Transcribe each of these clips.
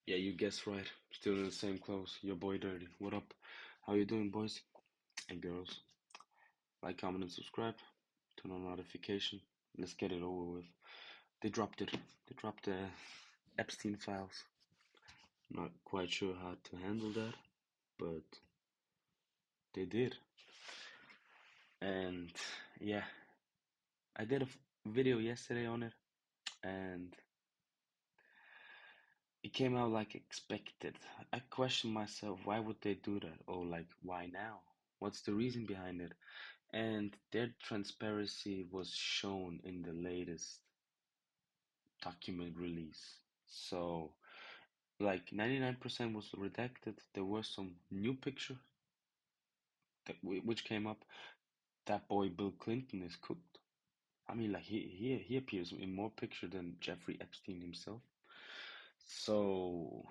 Yeah, you guessed right. Still in the same clothes. Your boy Dirty. What up? How you doing, boys and girls? Like, comment, and subscribe. Turn on notification. Let's get it over with. They dropped it. They dropped the Epstein files. Not quite sure how to handle that, but they did. And yeah, I did a video yesterday on it, and it came out like expected. I questioned myself, why would they do that? Or like, why now? What's the reason behind it? And their transparency was shown in the latest document release. So, like 99% was redacted. There were some new pictures which came up. That boy Bill Clinton is cooked. I mean, like he appears in more picture than Jeffrey Epstein himself. So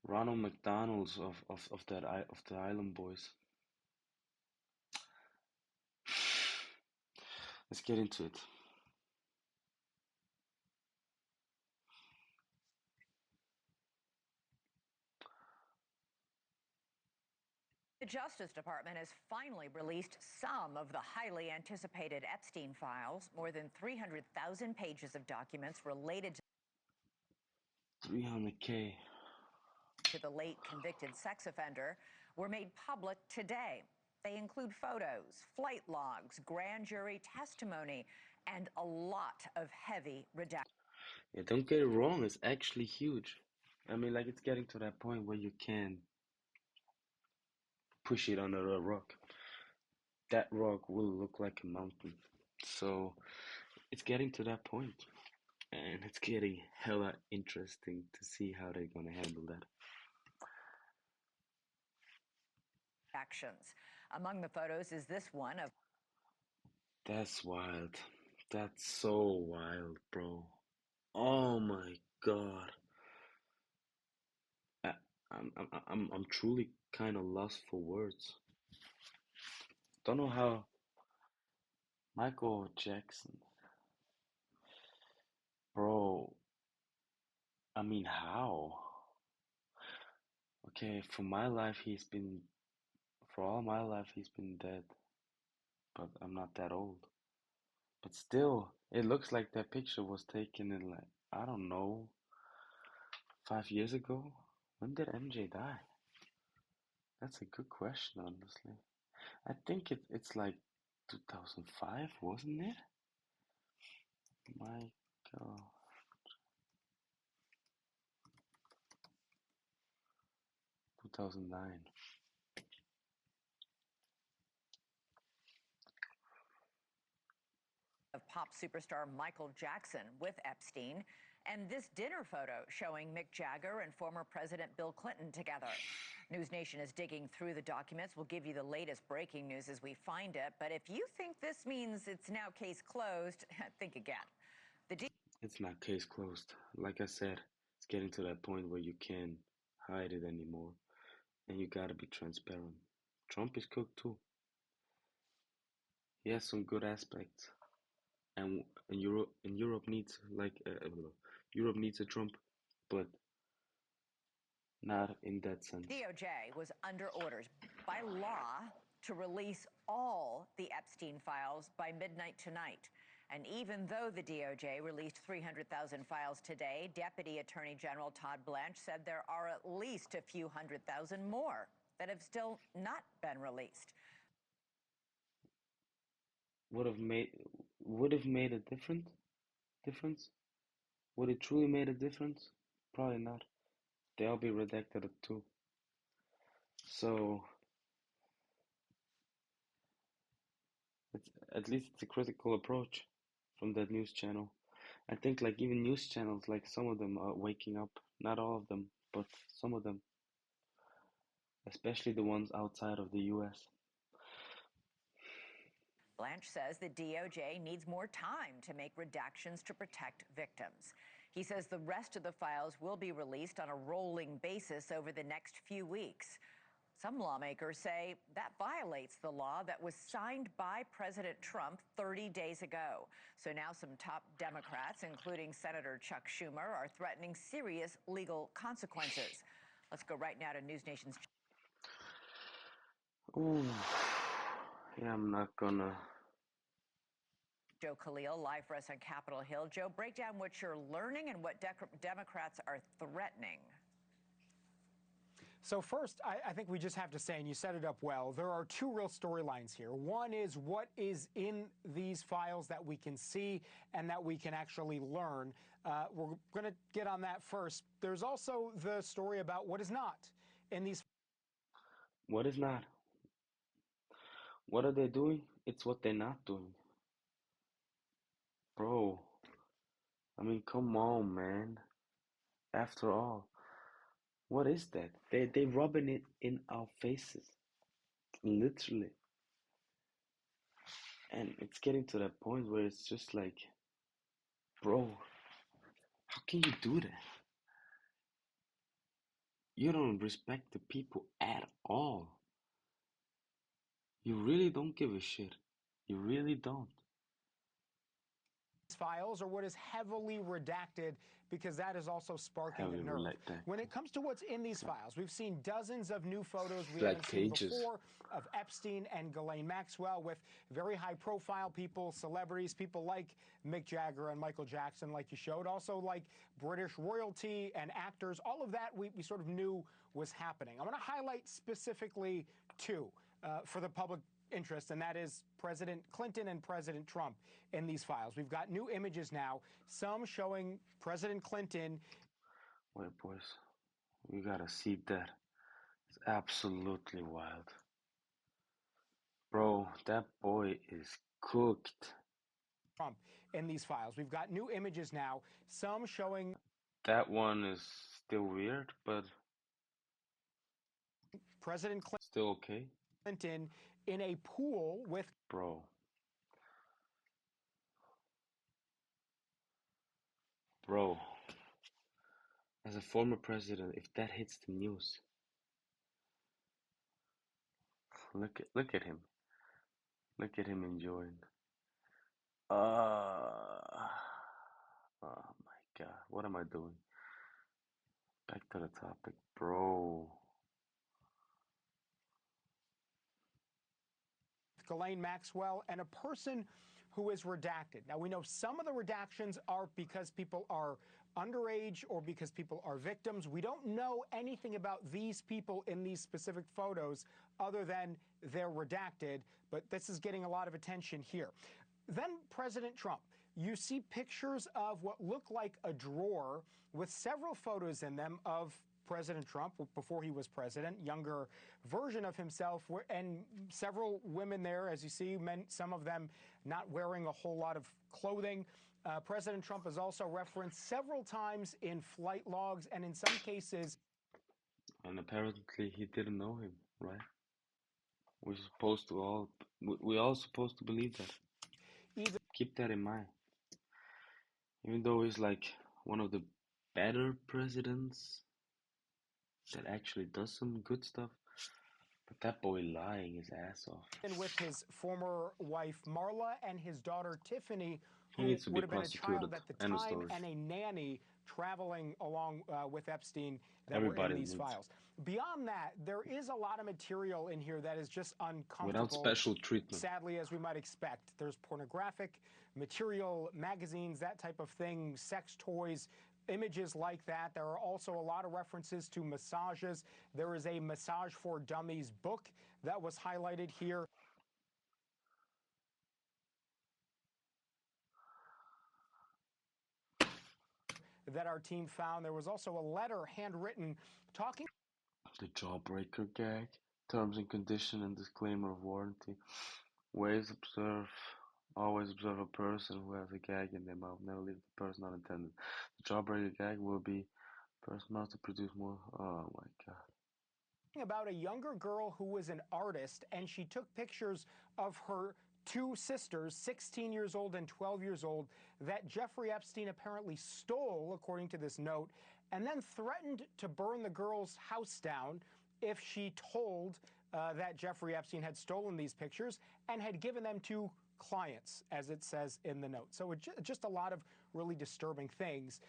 Ronald McDonald's of the Island Boys. Let's get into it. The Justice Department has finally released some of the highly anticipated Epstein files. More than 300,000 pages of documents related 300K. to the late convicted sex offender were made public today. They include photos, flight logs, grand jury testimony, and a lot of heavy redactions. Yeah, don't get it wrong, it's actually huge. I mean, like it's getting to that point where you can push it under a rock. That rock will look like a mountain. So it's getting to that point, and it's getting hella interesting to see how they're gonna handle that. Among the photos is this one of That's wild. That's so wild, bro. Oh my God. I, I'm truly kind of lost for words. Don't know how Michael Jackson, bro. I mean, how? Okay, for all my life, he's been dead, but I'm not that old. But still, it looks like that picture was taken in like, I don't know, 5 years ago. When did MJ die? That's a good question, honestly. I think it's like 2005, wasn't it? Michael, 2009. pop superstar Michael Jackson with Epstein, and this dinner photo showing Mick Jagger and former President Bill Clinton together. News Nation is digging through the documents. We'll give you the latest breaking news as we find it. But if you think this means it's now case closed, think again. The It's not case closed. Like I said, it's getting to that point where you can't hide it anymore, and you gotta be transparent. Trump is cooked too. He has some good aspects, and Europe needs Europe needs a Trump, but not in that sense. DOJ was under orders by law to release all the Epstein files by midnight tonight. And even though the DOJ released 300,000 files today, Deputy Attorney General Todd Blanche said there are at least a few 100,000 more that have still not been released. Would have made would have made a difference? Would it truly made a difference? Probably not. They'll be redacted too. So it's at least it's a critical approach from that news channel. I think like even news channels, like some of them are waking up. Not all of them, but some of them, especially the ones outside of the US. Blanche says the DOJ needs more time to make redactions to protect victims. He says the rest of the files will be released on a rolling basis over the next few weeks. Some lawmakers say that violates the law that was signed by President Trump 30 days ago. So now some top Democrats, including Senator Chuck Schumer, are threatening serious legal consequences. Let's go right now to News Nation's Ooh, yeah, I'm not gonna. Joe Khalil, live for us on Capitol Hill. Joe, break down what you're learning and what Democrats are threatening. So first, I think we just have to say, and you set it up well, there are two real storylines here. One is what is in these files that we can see and that we can actually learn. We're going to get on that first. There's also the story about what is not in these. What is not? What are they doing? It's what they're not doing. Bro, I mean, come on, man. After all, what is that? They rubbing it in our faces, literally. And it's getting to that point where it's just like, bro, how can you do that? You don't respect the people at all. You really don't give a shit. You really don't. Files, or what is heavily redacted, because that is also sparking a Heavily nerve. redacted. When it comes to what's in these files, we've seen dozens of new photos we Like haven't seen pages. before of Epstein and Ghislaine Maxwell with very high-profile people, celebrities, people like Mick Jagger and Michael Jackson, like you showed, also like British royalty and actors. All of that we sort of knew was happening. I want to highlight specifically two for the public interest, and that is President Clinton and President Trump in these files. We've got new images now, some showing President Clinton. Wait, boys, we gotta see that. It's absolutely wild. Bro, that boy is cooked. Trump in these files. We've got new images now, some showing That one is still weird, but President still okay. Clinton in a pool with Bro. Bro. As a former president, if that hits the news, look at him. Look at him enjoying. Uh, oh my God, what am I doing? Back to the topic, bro. Ghislaine Maxwell and a person who is redacted. Now, we know some of the redactions are because people are underage or because people are victims. We don't know anything about these people in these specific photos other than they're redacted, but this is getting a lot of attention here. Then President Trump. You see pictures of what look like a drawer with several photos in them of President Trump before he was president, younger version of himself, and several women there, as you see, some of them not wearing a whole lot of clothing. President Trump is also referenced several times in flight logs and in some cases. And apparently he didn't know him, right? We all supposed to believe that. Keep that in mind. Even though he's like one of the better presidents that actually does some good stuff, but that boy lying his ass off. And with his former wife Marla and his daughter Tiffany, He who needs to be would have been a prosecuted. child at the End of time, story. and a nanny traveling along with Epstein that were in Everybody these needs. files. Beyond that, there is a lot of material in here that is just uncomfortable. Without special treatment. Sadly, as we might expect. There's pornographic material, magazines, that type of thing, sex toys, images like that. There are also a lot of references to massages. There is a Massage for Dummies book that was highlighted here. That our team found. There was also a letter handwritten talking. The jawbreaker gag, terms and condition and disclaimer of warranty. Always observe a person who has a gag in their mouth. Never leave the person unattended. The jawbreaker gag will be person not to produce more. Oh my God. About a younger girl who was an artist, and she took pictures of her two sisters, 16 years old and 12 years old, that Jeffrey Epstein apparently stole, according to this note, and then threatened to burn the girl's house down if she told that Jeffrey Epstein had stolen these pictures and had given them to clients, as it says in the note. So just a lot of really disturbing things.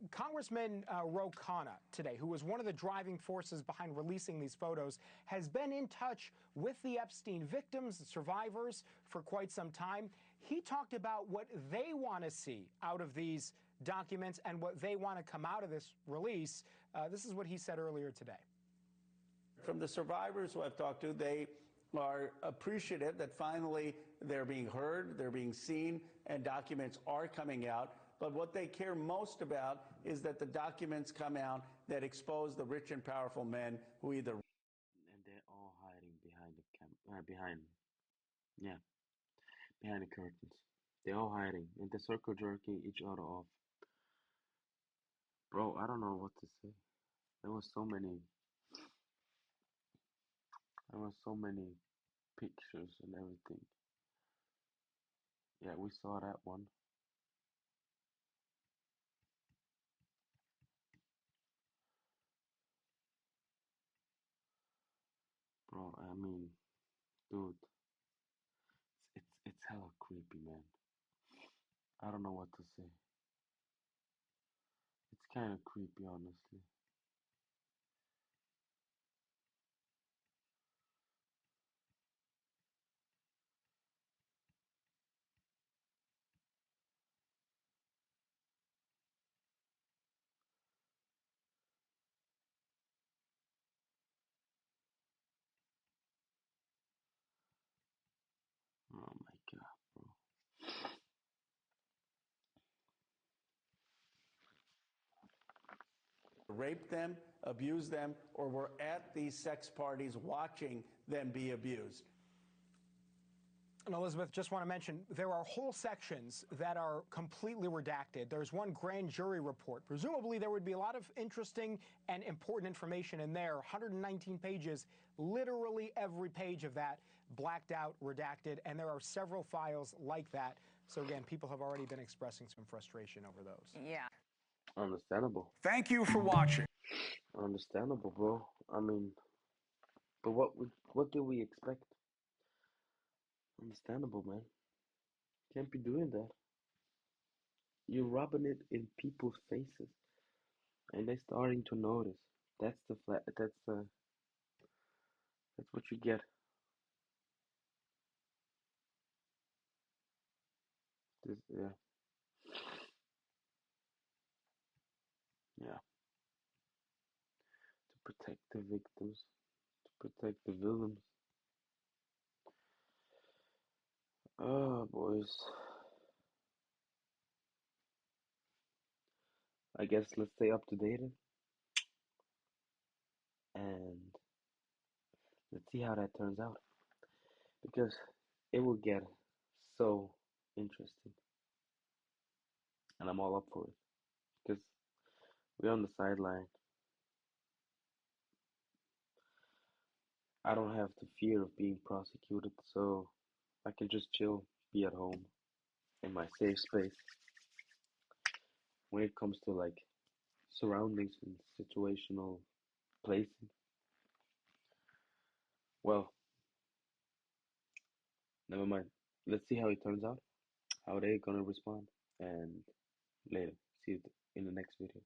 Congressman Ro Khanna today, who was one of the driving forces behind releasing these photos, has been in touch with the Epstein victims, the survivors, for quite some time. He talked about what they want to see out of these documents and what they want to come out of this release. This is what he said earlier today. From the survivors who I've talked to, they are appreciative that finally they're being heard, they're being seen, and documents are coming out. But what they care most about is that the documents come out that expose the rich and powerful men who either... And they're all hiding behind the behind the curtains. They're all hiding and they're circle jerking each other off. Bro, I don't know what to say. There was so many pictures and everything. Yeah, we saw that one. Bro, I mean, dude, it's hella creepy, man. I don't know what to say. It's kind of creepy, honestly. Oh my God, bro. raped them, abused them, or were at these sex parties watching them be abused. And Elizabeth, just want to mention, there are whole sections that are completely redacted. There's one grand jury report. Presumably, there would be a lot of interesting and important information in there. 119 pages, literally every page of that blacked out, redacted, and there are several files like that. So again, people have already been expressing some frustration over those. Yeah. Understandable. Thank you for watching. Understandable, bro. I mean, but what do we expect? Understandable, man. Can't be doing that. You're rubbing it in people's faces, and they're starting to notice. That's the flat. That's what you get. This, yeah, yeah. To protect the victims, to protect the villains. Oh, boys. I guess let's stay up to date and let's see how that turns out because it will get so interesting, and I'm all up for it because we're on the sideline. I don't have the fear of being prosecuted, so I can just chill, be at home in my safe space. When it comes to like surroundings and situational placing, well, never mind. Let's see how it turns out, how they're gonna respond, and later. See you in the next video.